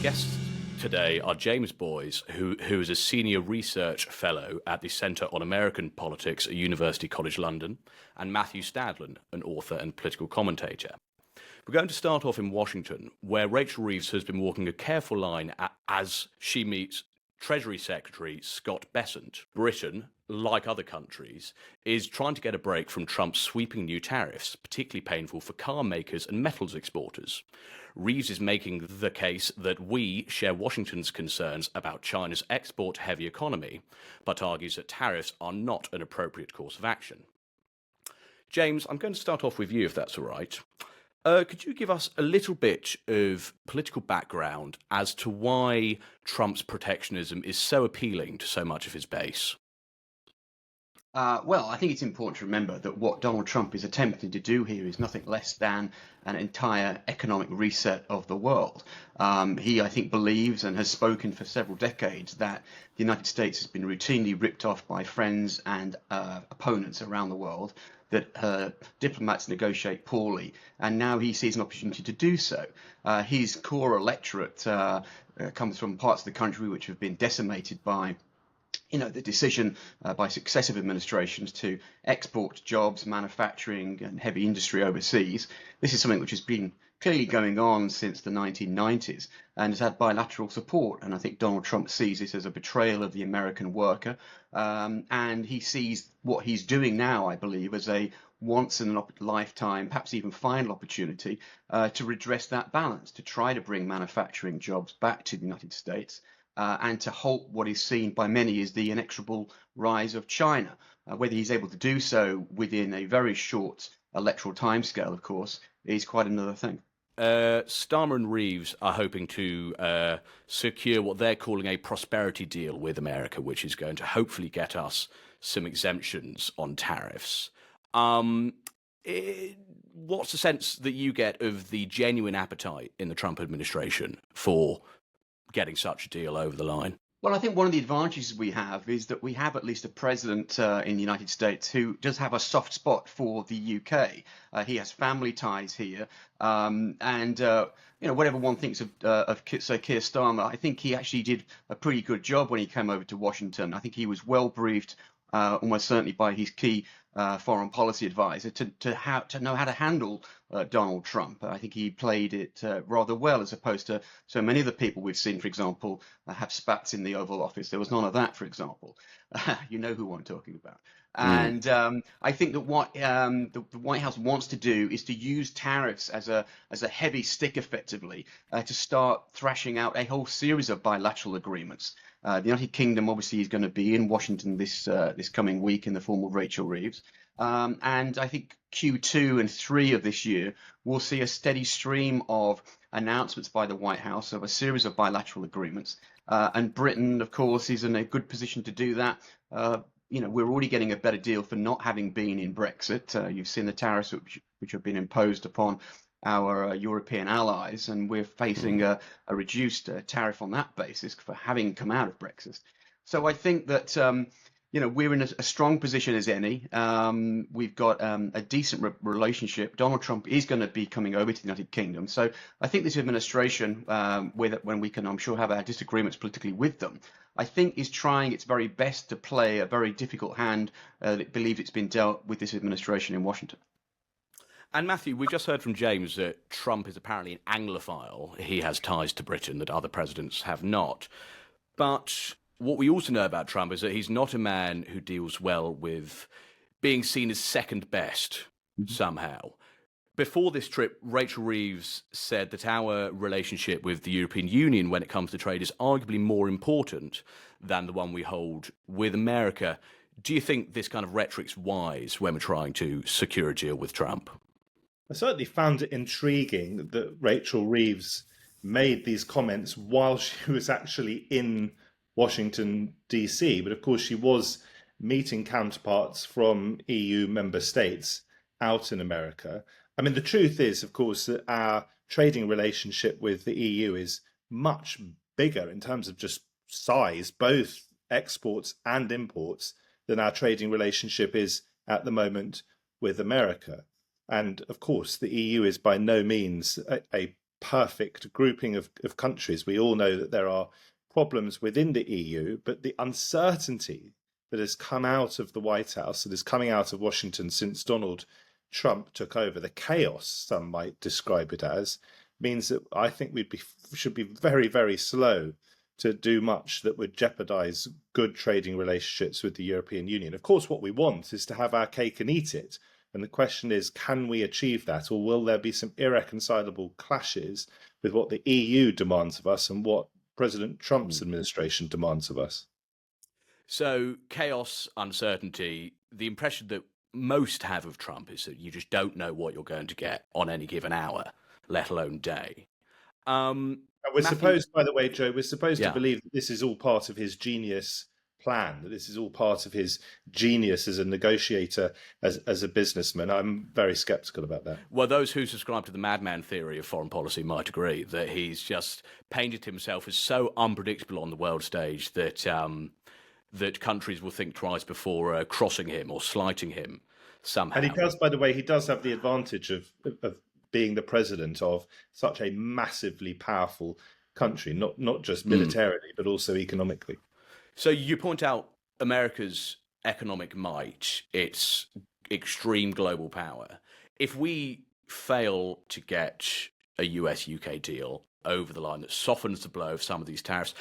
guests today are James Boys, who is a senior research fellow at the Centre on American Politics at University College London, and Matthew Stadlen, an author and political commentator. We're going to start off in Washington, where Rachel Reeves has been walking a careful line as she meets Treasury Secretary Scott Bessent. Britain, like other countries, is trying to get a break from Trump's sweeping new tariffs, particularly painful for car makers and metals exporters. Reeves is making the case that we share Washington's concerns about China's export-heavy economy, but argues that tariffs are not an appropriate course of action. James, I'm going to start off with you, if that's all right. Could you give us a little bit of political background as to why Trump's protectionism is so appealing to so much of his base? Well, I think it's important to remember that what Donald Trump is attempting to do here is nothing less than an entire economic reset of the world. He, I think, believes and has spoken for several decades that the United States has been routinely ripped off by friends and opponents around the world, that diplomats negotiate poorly, and now he sees an opportunity to do so. His core electorate comes from parts of the country which have been decimated by the decision by successive administrations to export jobs, manufacturing and heavy industry overseas. This is something which has been clearly going on since the 1990s and has had bilateral support. And I think Donald Trump sees this as a betrayal of the American worker. And he sees what he's doing now, I believe, as a once in a lifetime, perhaps even final opportunity to redress that balance, to try to bring manufacturing jobs back to the United States. And to halt what is seen by many as the inexorable rise of China. Whether he's able to do so within a very short electoral timescale, of course, is quite another thing. Starmer and Reeves are hoping to secure what they're calling a prosperity deal with America, which is going to hopefully get us some exemptions on tariffs. What's the sense that you get of the genuine appetite in the Trump administration for getting such a deal over the line? Well, I think one of the advantages we have is that we have at least a president in the United States who does have a soft spot for the UK. He has family ties here, and whatever one thinks of Sir Keir Starmer, I think he actually did a pretty good job when he came over to Washington. I think he was well briefed, almost certainly by his key foreign policy advisor, to know how to handle Donald Trump. I think he played it rather well, as opposed to so many of the people we've seen, for example, have spats in the Oval Office. There was none of that, for example. You know who I'm talking about. And I think that what the White House wants to do is to use tariffs as a heavy stick, effectively, to start thrashing out a whole series of bilateral agreements. The United Kingdom obviously is going to be in Washington this coming week in the form of Rachel Reeves. And I think Q2 and 3 of this year will see a steady stream of announcements by the White House of a series of bilateral agreements. And Britain, of course, is in a good position to do that. We're already getting a better deal for not having been in Brexit. You've seen the tariffs which have been imposed upon our European allies, and we're facing a reduced tariff on that basis for having come out of Brexit. So I think that we're in a strong position as any. We've got a decent relationship. Donald Trump is going to be coming over to the United Kingdom. So I think this administration, when we can, I'm sure, have our disagreements politically with them, I think is trying its very best to play a very difficult hand that it believes it's been dealt with this administration in Washington. And Matthew, we've just heard from James that Trump is apparently an Anglophile. He has ties to Britain that other presidents have not. But what we also know about Trump is that he's not a man who deals well with being seen as second best somehow. Before this trip, Rachel Reeves said that our relationship with the European Union when it comes to trade is arguably more important than the one we hold with America. Do you think this kind of rhetoric's wise when we're trying to secure a deal with Trump? I certainly found it intriguing that Rachel Reeves made these comments while she was actually in Washington, D.C. But of course, she was meeting counterparts from EU member states out in America. I mean, the truth is, of course, that our trading relationship with the EU is much bigger in terms of just size, both exports and imports, than our trading relationship is at the moment with America. And of course, the EU is by no means a perfect grouping of countries. We all know that there are problems within the EU, but the uncertainty that has come out of the White House, that is coming out of Washington since Donald Trump took over, the chaos, some might describe it as, means that I think should be very, very slow to do much that would jeopardize good trading relationships with the European Union. Of course, what we want is to have our cake and eat it. And the question is, can we achieve that? Or will there be some irreconcilable clashes with what the EU demands of us and what President Trump's administration demands of us? So chaos, uncertainty, the impression that most have of Trump is that you just don't know what you're going to get on any given hour, let alone day. We're supposed, by the way, Joe, we're supposed to Yeah. believe that this is all part of his genius plan, that this is all part of his genius as a negotiator, as a businessman. I'm very skeptical about that. Well, those who subscribe to the madman theory of foreign policy might agree that he's just painted himself as so unpredictable on the world stage that that countries will think twice before crossing him or slighting him somehow. And he does, by the way, he does have the advantage of being the president of such a massively powerful country, not just militarily, but also economically. So you point out America's economic might, its extreme global power. If we fail to get a US-UK deal over the line that softens the blow of some of these tariffs,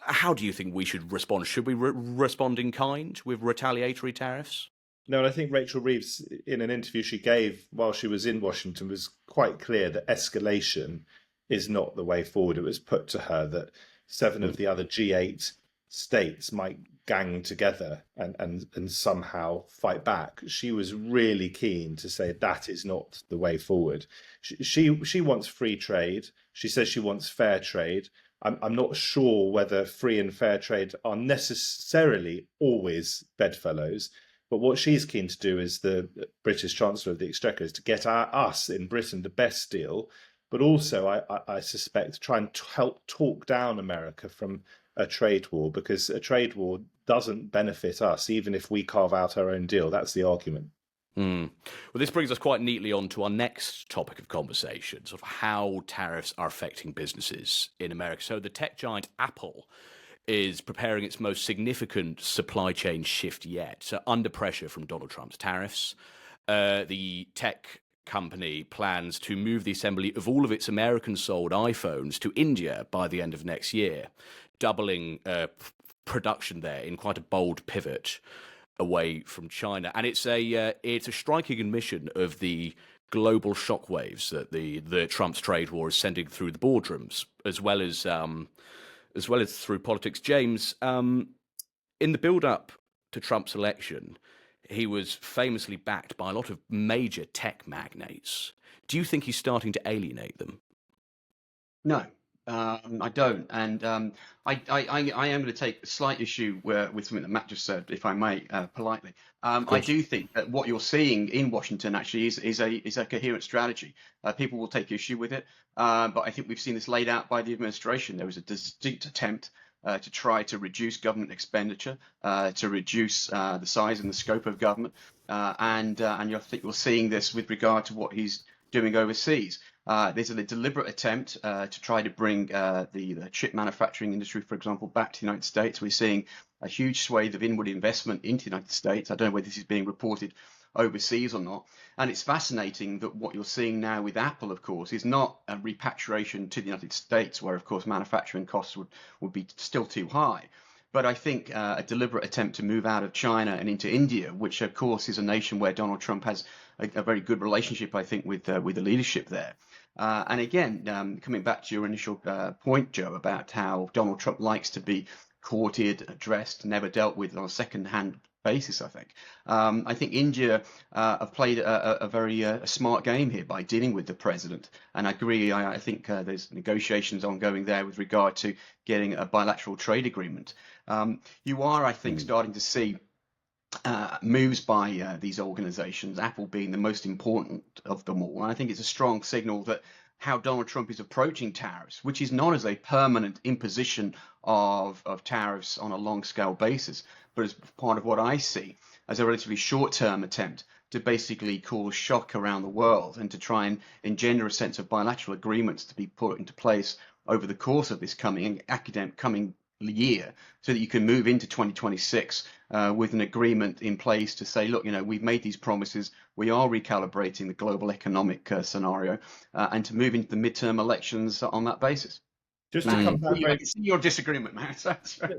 how do you think we should respond? Should we respond in kind with retaliatory tariffs? No, and I think Rachel Reeves, in an interview she gave while she was in Washington, was quite clear that escalation is not the way forward. It was put to her that 7 of the other G8 states might gang together and somehow fight back. She was really keen to say that is not the way forward. She wants free trade. She says she wants fair trade. I'm not sure whether free and fair trade are necessarily always bedfellows. But what she's keen to do as the British Chancellor of the Exchequer is to get us in Britain the best deal, but also, I suspect, try and help talk down America from a trade war, because a trade war doesn't benefit us, even if we carve out our own deal. That's the argument. Well, this brings us quite neatly on to our next topic of conversation, sort of how tariffs are affecting businesses in America. So the tech giant Apple is preparing its most significant supply chain shift yet. So under pressure from Donald Trump's tariffs, the tech company plans to move the assembly of all of its American-sold iPhones to India by the end of next year, doubling production there in quite a bold pivot away from China. And it's a striking admission of the global shockwaves that the Trump's trade war is sending through the boardrooms, as well as through politics. James, in the build-up to Trump's election, he was famously backed by a lot of major tech magnates. Do you think he's starting to alienate them? No, I don't, and I am going to take a slight issue with something that Matt just said, if I may, politely. I do think that what you're seeing in Washington actually is a coherent strategy. People will take issue with it, but I think we've seen this laid out by the administration. There was a distinct attempt to try to reduce government expenditure, to reduce the size and the scope of government, and I think you're seeing this with regard to what he's doing overseas. There's a deliberate attempt to try to bring the chip manufacturing industry, for example, back to the United States. We're seeing a huge swathe of inward investment into the United States. I don't know whether this is being reported overseas or not. And it's fascinating that what you're seeing now with Apple, of course, is not a repatriation to the United States, where, of course, manufacturing costs would be still too high. But I think a deliberate attempt to move out of China and into India, which, of course, is a nation where Donald Trump has a very good relationship, I think, with the leadership there. And again, coming back to your initial point, Joe, about how Donald Trump likes to be courted, addressed, never dealt with on a second-hand basis, I think India have played a very smart game here by dealing with the president. And I agree, I think there's negotiations ongoing there with regard to getting a bilateral trade agreement. You are, I think, starting to see moves by these organizations, Apple being the most important of them all. And I think it's a strong signal that how Donald Trump is approaching tariffs, which is not as a permanent imposition of tariffs on a long-scale basis, but as part of what I see as a relatively short-term attempt to basically cause shock around the world and to try and engender a sense of bilateral agreements to be put into place over the course of this coming year, so that you can move into 2026 with an agreement in place to say, look, we've made these promises, we are recalibrating the global economic scenario, and to move into the midterm elections on that basis. Just to come back I can see your disagreement, Matt.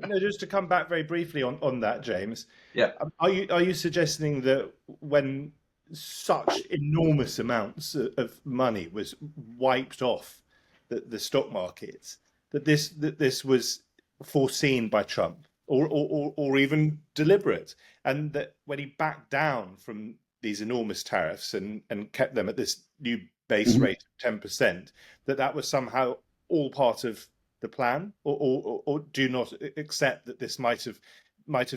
No, just to come back very briefly on that, James. Yeah. Are you suggesting that when such enormous amounts of money was wiped off the stock markets, that this was foreseen by Trump, or even deliberate, and that when he backed down from these enormous tariffs and kept them at this new base rate of 10%, that was somehow all part of the plan, or do you not accept that this might have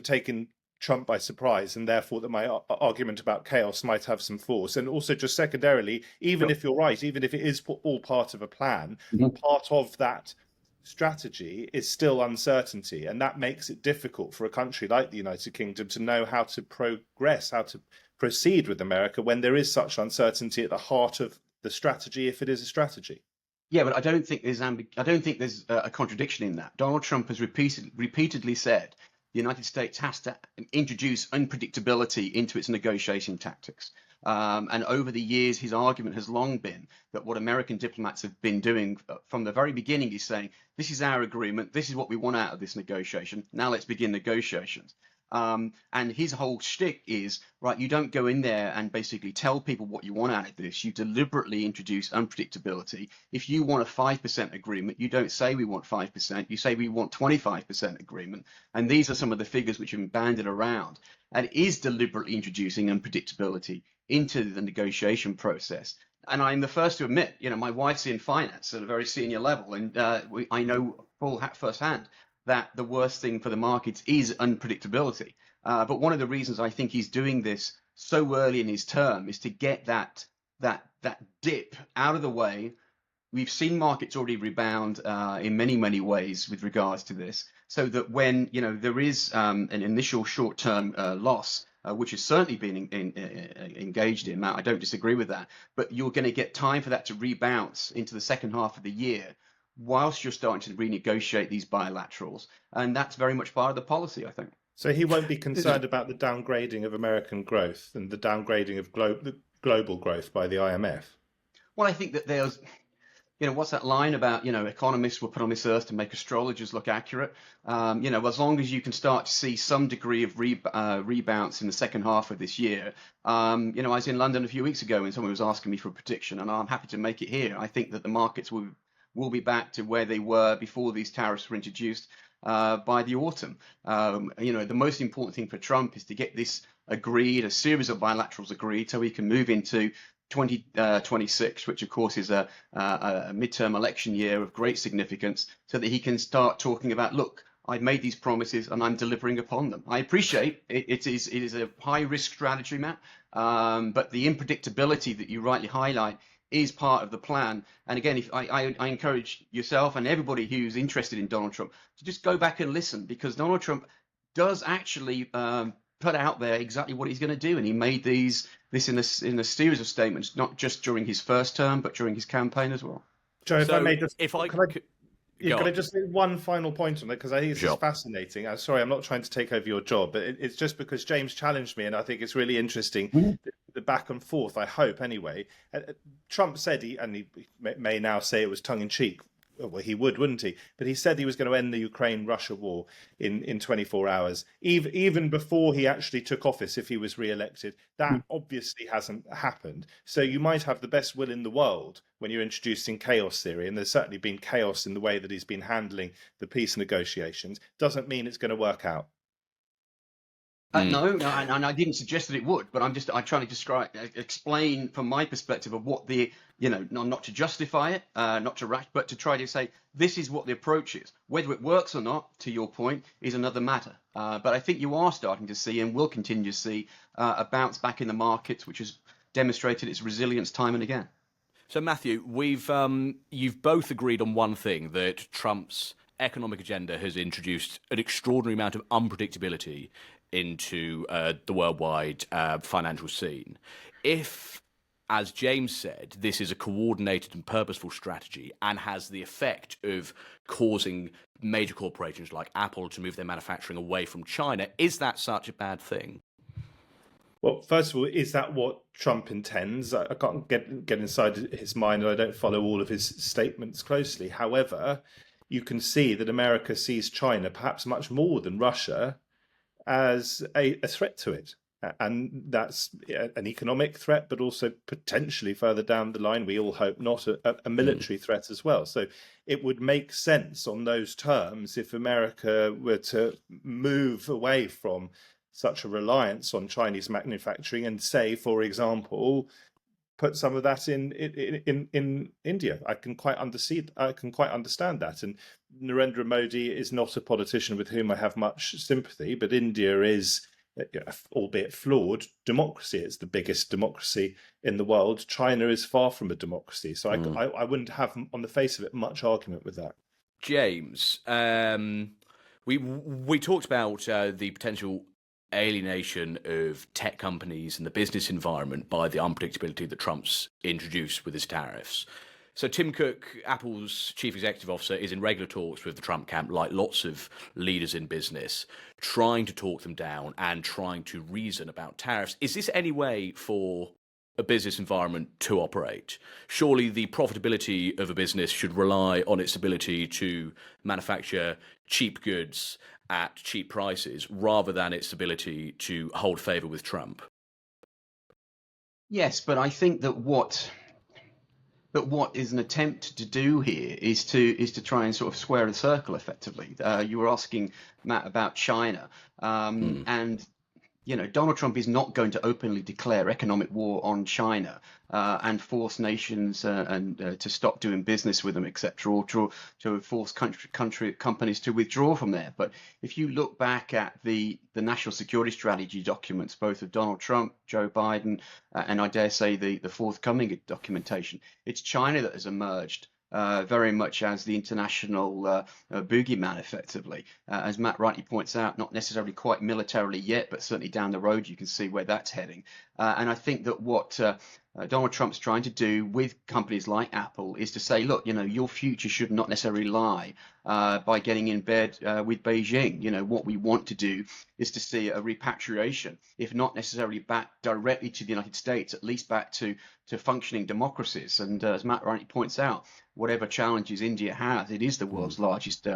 taken Trump by surprise, and therefore that my argument about chaos might have some force? And also, just secondarily, even if you're right, even if it is all part of a plan, part of that strategy is still uncertainty, and that makes it difficult for a country like the United Kingdom to know how to progress, how to proceed with America when there is such uncertainty at the heart of the strategy, if it is a strategy. Yeah, but I don't think there's a contradiction in that. Donald Trump has repeatedly said the United States has to introduce unpredictability into its negotiating tactics. And over the years, his argument has long been that what American diplomats have been doing from the very beginning is saying, this is our agreement, this is what we want out of this negotiation, now let's begin negotiations. And his whole shtick is, right, you don't go in there and basically tell people what you want out of this. You deliberately introduce unpredictability. If you want a 5% agreement, you don't say we want 5%. You say we want 25% agreement. And these are some of the figures which have been bandied around. And it is deliberately introducing unpredictability into the negotiation process. And I'm the first to admit, my wife's in finance at a very senior level, and I know firsthand that the worst thing for the markets is unpredictability. But one of the reasons I think he's doing this so early in his term is to get that dip out of the way. We've seen markets already rebound in many ways with regards to this, so that when there is an initial short-term loss, which has certainly been engaged in, Matt, I don't disagree with that, but you're going to get time for that to rebound into the second half of the year, whilst you're starting to renegotiate these bilaterals. And that's very much part of the policy, I think. So he won't be concerned about the downgrading of American growth and the downgrading of global growth by the IMF? Well, I think that there's, what's that line about, economists were put on this earth to make astrologers look accurate. As long as you can start to see some degree of rebounds in the second half of this year. I was in London a few weeks ago and someone was asking me for a prediction, and I'm happy to make it here. I think that the markets will be back to where they were before these tariffs were introduced by the autumn. The most important thing for Trump is to get this agreed, a series of bilaterals agreed, so we can move into 2026, which of course is a midterm election year of great significance, so that he can start talking about, look, I've made these promises and I'm delivering upon them. I appreciate it is a high risk strategy, Matt, but the unpredictability that you rightly highlight is part of the plan. And again, if I encourage yourself and everybody who's interested in Donald Trump to just go back and listen, because Donald Trump does actually put out there exactly what he's going to do, and he made this in a series of statements, not just during his first term, but during his campaign as well. Joe, if I may just, Can I just make one final point on it, because I think it's fascinating. I'm sorry, I'm not trying to take over your job, but it's just because James challenged me, and I think it's really interesting, the back and forth, I hope, anyway. Trump said, he may now say it was tongue-in-cheek, well, he would, wouldn't he? But he said he was going to end the Ukraine-Russia war in 24 hours, even before he actually took office, if he was re-elected. That obviously hasn't happened. So you might have the best will in the world when you're introducing chaos theory, and there's certainly been chaos in the way that he's been handling the peace negotiations. Doesn't mean it's going to work out. No, and I didn't suggest that it would, but I'm trying to explain from my perspective of what the, not to justify it, not to rush, but to try to say this is what the approach is. Whether it works or not, to your point, is another matter. But I think you are starting to see, and will continue to see, a bounce back in the markets, which has demonstrated its resilience time and again. So, Matthew, you've both agreed on one thing, that Trump's economic agenda has introduced an extraordinary amount of unpredictability into the worldwide financial scene. If, as James said, this is a coordinated and purposeful strategy and has the effect of causing major corporations like Apple to move their manufacturing away from China, is that such a bad thing? Well, first of all, is that what Trump intends? I can't get inside his mind, and I don't follow all of his statements closely. However, you can see that America sees China, perhaps much more than Russia, as a threat to it. And that's an economic threat, but also potentially further down the line, we all hope not, a military threat as well. So it would make sense on those terms if America were to move away from such a reliance on Chinese manufacturing and say, for example, put some of that in India. I can quite understand that. And Narendra Modi is not a politician with whom I have much sympathy, but India is, albeit flawed, democracy. It's the biggest democracy in the world. China is far from a democracy. So I wouldn't have, on the face of it, much argument with that. James, we talked about the potential alienation of tech companies and the business environment by the unpredictability that Trump's introduced with his tariffs. So Tim Cook, Apple's chief executive officer, is in regular talks with the Trump camp, like lots of leaders in business, trying to talk them down and trying to reason about tariffs. Is this any way for a business environment to operate? Surely the profitability of a business should rely on its ability to manufacture cheap goods at cheap prices rather than its ability to hold favour with Trump. Yes, but I think that what is an attempt to do here is to try and sort of square the circle effectively. You were asking, Matt, about China, and Donald Trump is not going to openly declare economic war on China and force nations to stop doing business with them, etc., or to force companies to withdraw from there. But if you look back at the national security strategy documents, both of Donald Trump, Joe Biden, and I dare say the forthcoming documentation, it's China that has emerged very much as the international boogeyman, effectively. As Matt rightly points out, not necessarily quite militarily yet, but certainly down the road you can see where that's heading. And I think that what Donald Trump's trying to do with companies like Apple is to say, look, your future should not necessarily lie by getting in bed with Beijing. What we want to do is to see a repatriation, if not necessarily back directly to the United States, at least back to functioning democracies. And as Matt rightly points out, whatever challenges India has, it is the world's largest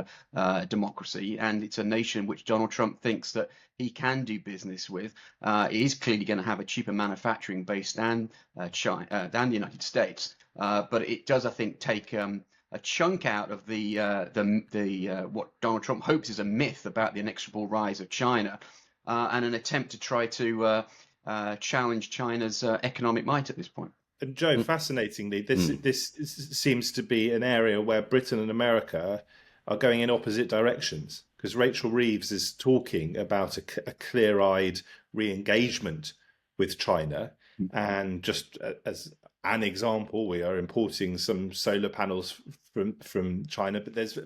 democracy, and it's a nation which Donald Trump thinks that he can do business with. It is clearly going to have a cheaper manufacturing base than China, than the United States, but it does, I think, take a chunk out of the what Donald Trump hopes is a myth about the inexorable rise of China, and an attempt to try to challenge China's economic might at this point. And Joe, fascinatingly, this seems to be an area where Britain and America are going in opposite directions, because Rachel Reeves is talking about a clear-eyed re-engagement with China. And just as an example, we are importing some solar panels from China, but there's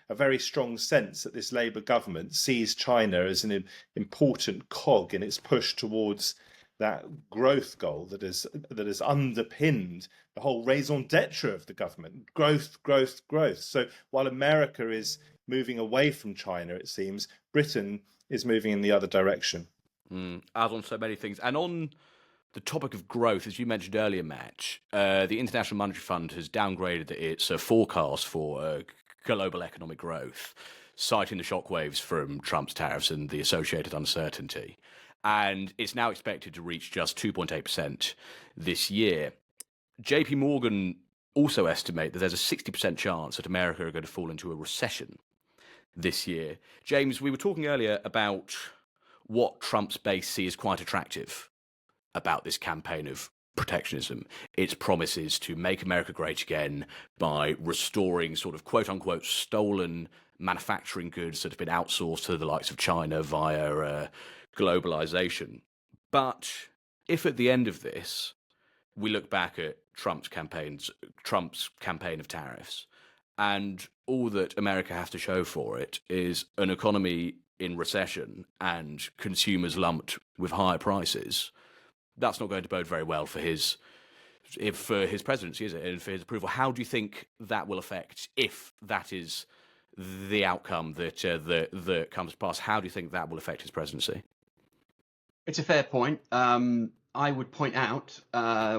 a very strong sense that this Labour government sees China as an important cog in its push towards that growth goal that has underpinned the whole raison d'etre of the government. Growth, growth, growth. So while America is moving away from China, it seems, Britain is moving in the other direction. As on so many things. And on the topic of growth, as you mentioned earlier, Matt, the International Monetary Fund has downgraded its forecast for global economic growth, citing the shockwaves from Trump's tariffs and the associated uncertainty. And it's now expected to reach just 2.8% this year. JP Morgan also estimate that there's a 60% chance that America are going to fall into a recession this year. James, we were talking earlier about what Trump's base see as quite attractive about this campaign of protectionism. Its promises to make America great again by restoring sort of quote-unquote stolen manufacturing goods that have been outsourced to the likes of China via globalization. But if at the end of this, we look back at Trump's campaign of tariffs, and all that America has to show for it is an economy in recession and consumers lumped with higher prices, that's not going to bode very well for his presidency, is it? And for his approval. How do you think that will affect, if that is the outcome that comes to pass? How do you think that will affect his presidency? It's a fair point. I would point out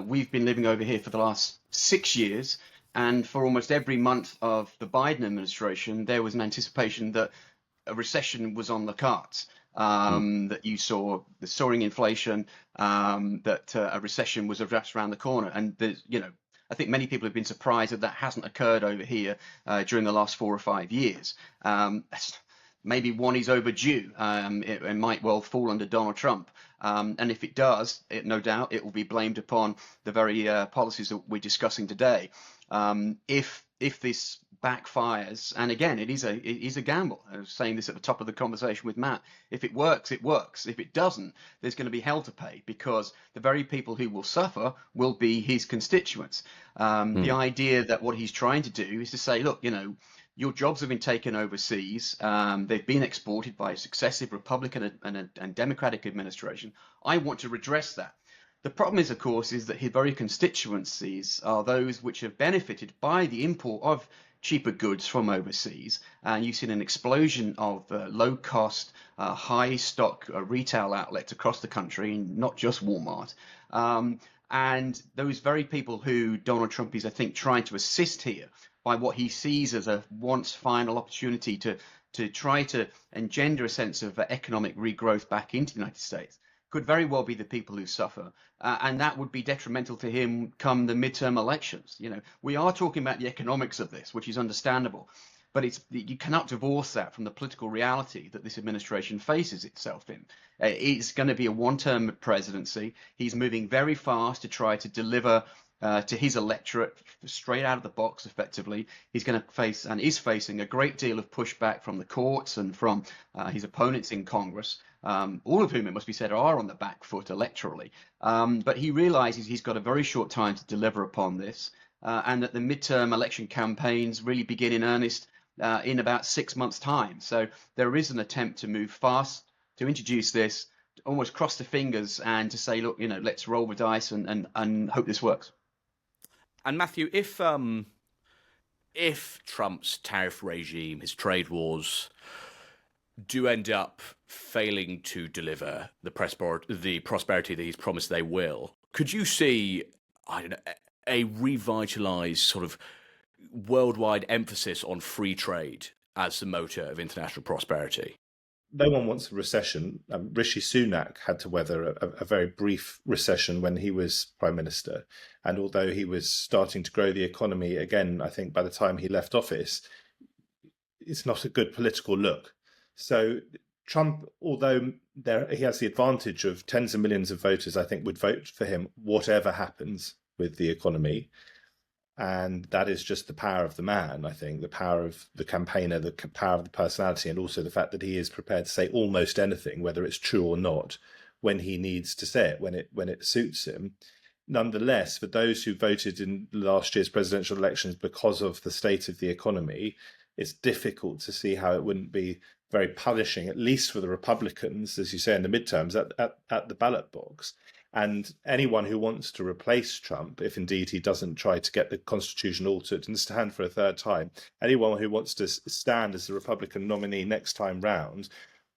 we've been living over here for the last 6 years, and for almost every month of the Biden administration, there was an anticipation that a recession was on the cards. That you saw the soaring inflation, that a recession was just around the corner, and I think many people have been surprised that hasn't occurred over here during the last 4 or 5 years. Maybe one is overdue. It might well fall under Donald Trump. And if it does, no doubt it will be blamed upon the very policies that we're discussing today. If this backfires, and again, it is a gamble. I was saying this at the top of the conversation with Matt. If it works, it works. If it doesn't, there's going to be hell to pay, because the very people who will suffer will be his constituents. The idea that what he's trying to do is to say, look, your jobs have been taken overseas. They've been exported by a successive Republican and Democratic administration. I want to redress that. The problem is, of course, is that his very constituencies are those which have benefited by the import of cheaper goods from overseas. And you've seen an explosion of low-cost, high-stock retail outlets across the country, not just Walmart. And those very people who Donald Trump is, I think, trying to assist here by what he sees as a once final opportunity to try to engender a sense of economic regrowth back into the United States, could very well be the people who suffer. And that would be detrimental to him come the midterm elections. We are talking about the economics of this, which is understandable, but you cannot divorce that from the political reality that this administration faces itself in. It's going to be a one-term presidency. He's moving very fast to try to deliver to his electorate straight out of the box, effectively. He's going to face, and is facing, a great deal of pushback from the courts and from his opponents in Congress, all of whom, it must be said, are on the back foot electorally. But he realizes he's got a very short time to deliver upon this, and that the midterm election campaigns really begin in earnest in about 6 months' time. So there is an attempt to move fast, to introduce this, to almost cross the fingers and to say, look, let's roll the dice and hope this works. And Matthew, if Trump's tariff regime, his trade wars, do end up failing to deliver the prosperity that he's promised they will, could you see, a revitalized sort of worldwide emphasis on free trade as the motor of international prosperity? No one wants a recession. Rishi Sunak had to weather a very brief recession when he was Prime Minister. And although he was starting to grow the economy again, I think by the time he left office, it's not a good political look. So Trump, although he has the advantage of tens of millions of voters, I think, would vote for him whatever happens with the economy. And that is just the power of the man, I think, the power of the campaigner, the power of the personality, and also the fact that he is prepared to say almost anything, whether it's true or not, when he needs to say it, when it suits him. Nonetheless, for those who voted in last year's presidential elections because of the state of the economy, it's difficult to see how it wouldn't be very punishing, at least for the Republicans, as you say, in the midterms, at the ballot box. And anyone who wants to replace Trump, if indeed he doesn't try to get the Constitution altered and stand for a third time, anyone who wants to stand as the Republican nominee next time round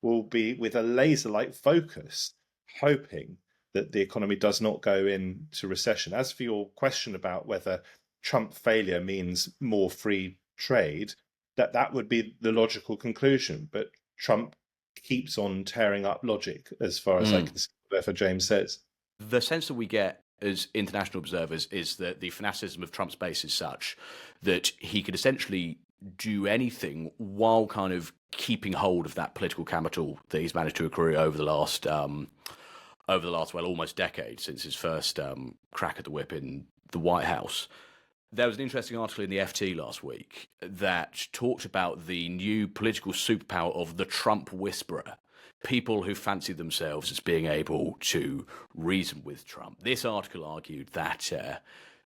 will be with a laser-like focus, hoping that the economy does not go into recession. As for your question about whether Trump failure means more free trade, that would be the logical conclusion. But Trump keeps on tearing up logic, as far as I can see, whatever James says. The sense that we get as international observers is that the fanaticism of Trump's base is such that he could essentially do anything while kind of keeping hold of that political capital that he's managed to accrue over the last almost decade since his first crack at the whip in the White House. There was an interesting article in the FT last week that talked about the new political superpower of the Trump whisperer. People who fancy themselves as being able to reason with Trump. This article argued that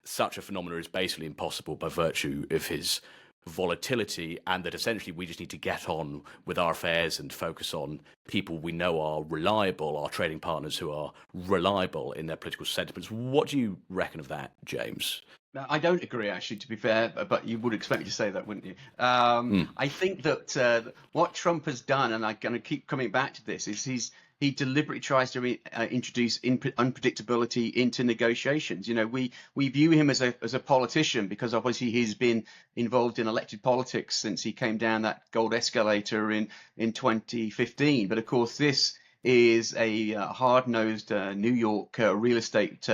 such a phenomenon is basically impossible by virtue of his volatility, and that essentially we just need to get on with our affairs and focus on people we know are reliable, our trading partners who are reliable in their political sentiments. What do you reckon of that, James? I don't agree, actually, to be fair, but you would expect me to say that, wouldn't you? I think that what Trump has done, and I'm going to keep coming back to this, is he deliberately tries to introduce unpredictability into negotiations. You know, we view him as a politician because obviously he's been involved in elected politics since he came down that gold escalator in 2015. But of course, this is a hard-nosed New York real estate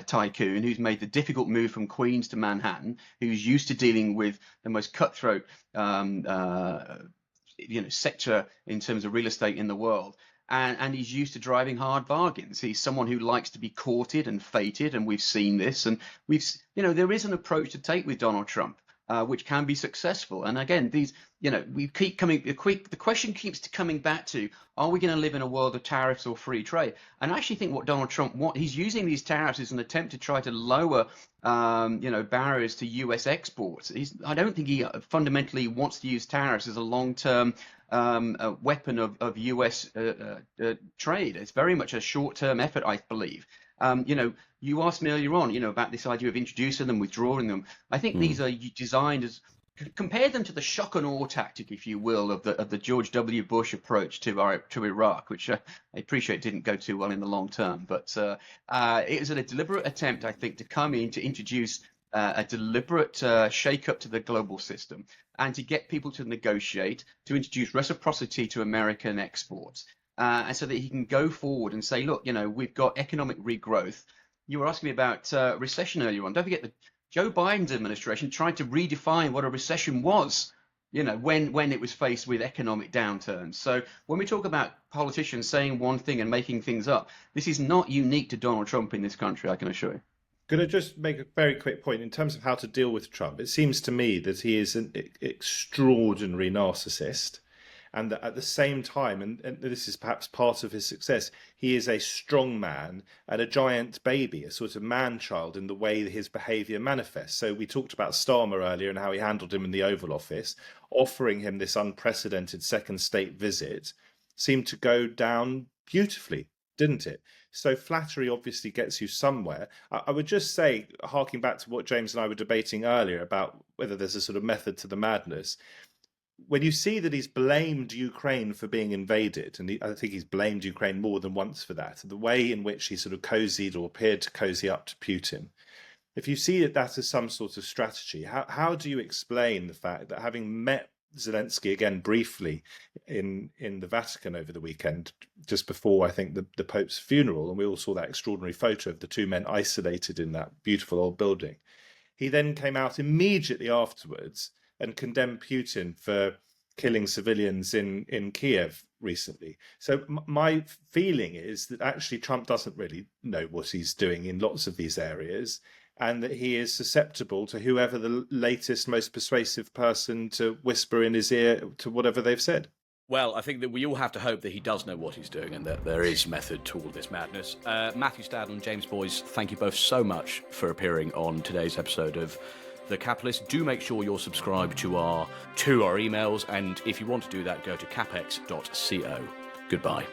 tycoon who's made the difficult move from Queens to Manhattan, who's used to dealing with the most cutthroat sector in terms of real estate in the world. And he's used to driving hard bargains. He's someone who likes to be courted and feted, and we've seen this. And there is an approach to take with Donald Trump, which can be successful. And again, we keep coming. The question keeps coming back to: are we going to live in a world of tariffs or free trade? And I actually think what Donald Trump he's using these tariffs as an attempt to try to lower, barriers to U.S. exports. I don't think he fundamentally wants to use tariffs as a long-term a weapon of U.S. Trade. It's very much a short-term effort, I believe. You asked me earlier on, about this idea of introducing them, withdrawing them. I think these are designed as compare them to the shock and awe tactic, if you will, of the George W. Bush approach to Iraq, which I appreciate didn't go too well in the long term. But it was a deliberate attempt, I think, to come in to introduce a deliberate shake-up to the global system and to get people to negotiate, to introduce reciprocity to American exports, and so that he can go forward and say, look, we've got economic regrowth. You were asking me about recession earlier on. Don't forget that Joe Biden's administration tried to redefine what a recession was, when it was faced with economic downturns. So when we talk about politicians saying one thing and making things up, this is not unique to Donald Trump in this country, I can assure you. Could I just make a very quick point in terms of how to deal with Trump? It seems to me that he is an extraordinary narcissist, and that at the same time, and this is perhaps part of his success, he is a strong man and a giant baby, a sort of man-child in the way his behaviour manifests. So we talked about Starmer earlier and how he handled him in the Oval Office, offering him this unprecedented second state visit seemed to go down beautifully, didn't it? So flattery obviously gets you somewhere. I would just say, harking back to what James and I were debating earlier about whether there's a sort of method to the madness, when you see that he's blamed Ukraine for being invaded, and I think he's blamed Ukraine more than once for that, the way in which he sort of cozied or appeared to cozy up to Putin, if you see that as some sort of strategy, how do you explain the fact that having met Zelensky again briefly in the Vatican over the weekend, just before I think the Pope's funeral, and we all saw that extraordinary photo of the two men isolated in that beautiful old building, he then came out immediately afterwards and condemned Putin for killing civilians in Kiev recently. So my feeling is that actually Trump doesn't really know what he's doing in lots of these areas, and that he is susceptible to whoever the latest, most persuasive person to whisper in his ear to whatever they've said. Well, I think that we all have to hope that he does know what he's doing and that there is method to all this madness. Matthew Stadlen, James Boyce, thank you both so much for appearing on today's episode of The Capitalist. Do make sure you're subscribed to our emails, and if you want to do that, go to capex.co. Goodbye.